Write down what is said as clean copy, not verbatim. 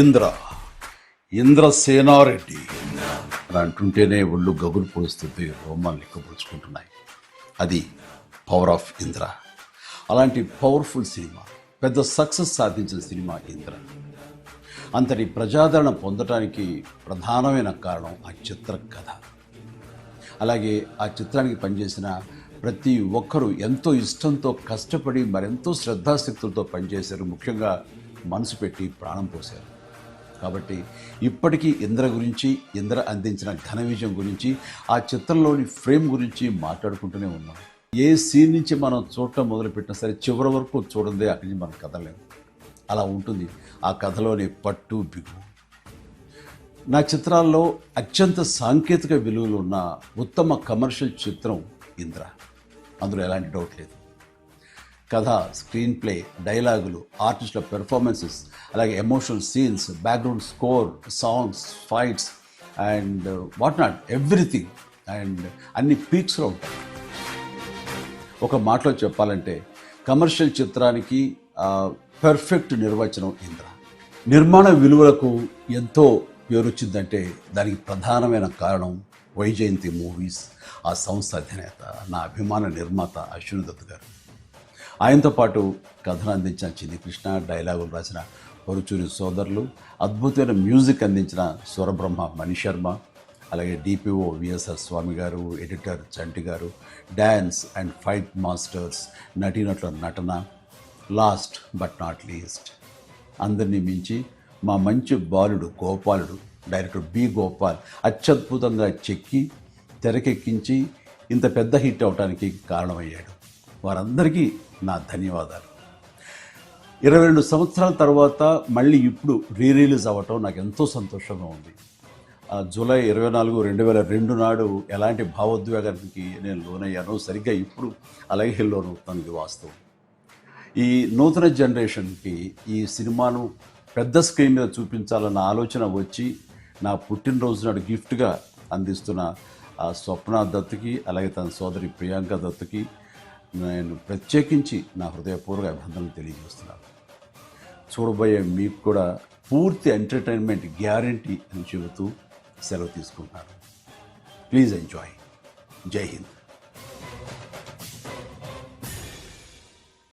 ఇంద్ర ఇంద్రసేనారెడ్డి అని అంటుంటేనే ఒళ్ళు గగులు పొడుస్తుంది, రోమాలు లిక్కపుచ్చుకుంటున్నాయి. అది పవర్ ఆఫ్ ఇంద్ర. అలాంటి పవర్ఫుల్ సినిమా, పెద్ద సక్సెస్ సాధించిన సినిమా ఇంద్ర. అంతటి ప్రజాదరణ పొందటానికి ప్రధానమైన కారణం ఆ చిత్ర కథ. అలాగే ఆ చిత్రానికి పనిచేసిన ప్రతి ఒక్కరూ ఎంతో ఇష్టంతో కష్టపడి మరెంతో శ్రద్ధాశక్తులతో పనిచేశారు. ముఖ్యంగా మనసు పెట్టి ప్రాణం పోశారు. కాబట్టి ఇప్పటికీ ఇంద్ర గురించి, ఇంద్ర అందించిన ఘన విజయం గురించి, ఆ చిత్రంలోని ఫ్రేమ్ గురించి మాట్లాడుకుంటూనే ఉన్నాం. ఏ సీన్ నుంచి మనం చూడటం మొదలుపెట్టినా సరే చివరి వరకు చూడందే అక్కడి నుంచి మనం కదలేము. అలా ఉంటుంది ఆ కథలోని పట్టు బిగు. నా చిత్రాల్లో అత్యంత సాంకేతిక విలువలు ఉన్న ఉత్తమ కమర్షియల్ చిత్రం ఇంద్ర. అందులో ఎలాంటి డౌట్ లేదు. కథ, స్క్రీన్ ప్లే, డైలాగులు, ఆర్టిస్టుల పెర్ఫార్మెన్సెస్, అలాగే emotional scenes, background score, songs, fights and what not, everything. And అన్ని పీక్స్లో ఉంటాయి. ఒక మాటలో చెప్పాలంటే కమర్షియల్ చిత్రానికి పర్ఫెక్ట్ నిర్వచనం ఇంద్ర. నిర్మాణ విలువలకు ఎంతో పేరు వచ్చిందంటే దానికి ప్రధానమైన కారణం వైజయంతి మూవీస్, ఆ సంస్థ అధినేత, నా అభిమాన నిర్మాత అశ్విని దత్ గారు. ఆయనతో పాటు కథను అందించిన చిన్ని కృష్ణ, డైలాగులు రాసిన పరుచూరి సోదరులు, అద్భుతమైన మ్యూజిక్ అందించిన స్వరబ్రహ్మ మణిశర్మ, అలాగే డిపిఓ విఎస్ఆర్ స్వామి గారు, ఎడిటర్ చంటి గారు, డ్యాన్స్ అండ్ ఫైట్ మాస్టర్స్, నటీనటుల నటన, లాస్ట్ బట్ నాట్ లీస్ట్ అందరినీ మించి మా మంచి బాలుడు గోపాలుడు, డైరెక్టర్ బి గోపాల్ అత్యద్భుతంగా చెక్కి తెరకెక్కించి ఇంత పెద్ద హిట్ అవడానికి కారణమయ్యాడు. వారందరికీ నా ధన్యవాదాలు. 22 సంవత్సరాల తర్వాత మళ్ళీ ఇప్పుడు రిలీజ్ అవ్వటం నాకు ఎంతో సంతోషంగా ఉంది. జూలై 24, 2002 నాడు ఎలాంటి భావోద్వేగానికి నేను లోనయ్యానో సరిగ్గా ఇప్పుడు అలాగే లోనవుతాను. వాస్తవం. ఈ నూతన జనరేషన్కి ఈ సినిమాను పెద్ద స్క్రీన్ మీద చూపించాలన్న ఆలోచన వచ్చి నా పుట్టినరోజు నాడు గిఫ్ట్గా అందిస్తున్న స్వప్న దత్తుకి, అలాగే తన సోదరి ప్రియాంక దత్తుకి నేను ప్రత్యేకించి నా హృదయపూర్వక అభినందనలు తెలియజేస్తున్నాను. చూడబోయే మీకు కూడా పూర్తి ఎంటర్టైన్మెంట్ గ్యారంటీ అని చెబుతూ సెలవు తీసుకుంటున్నాను. Please enjoy. జై హింద్.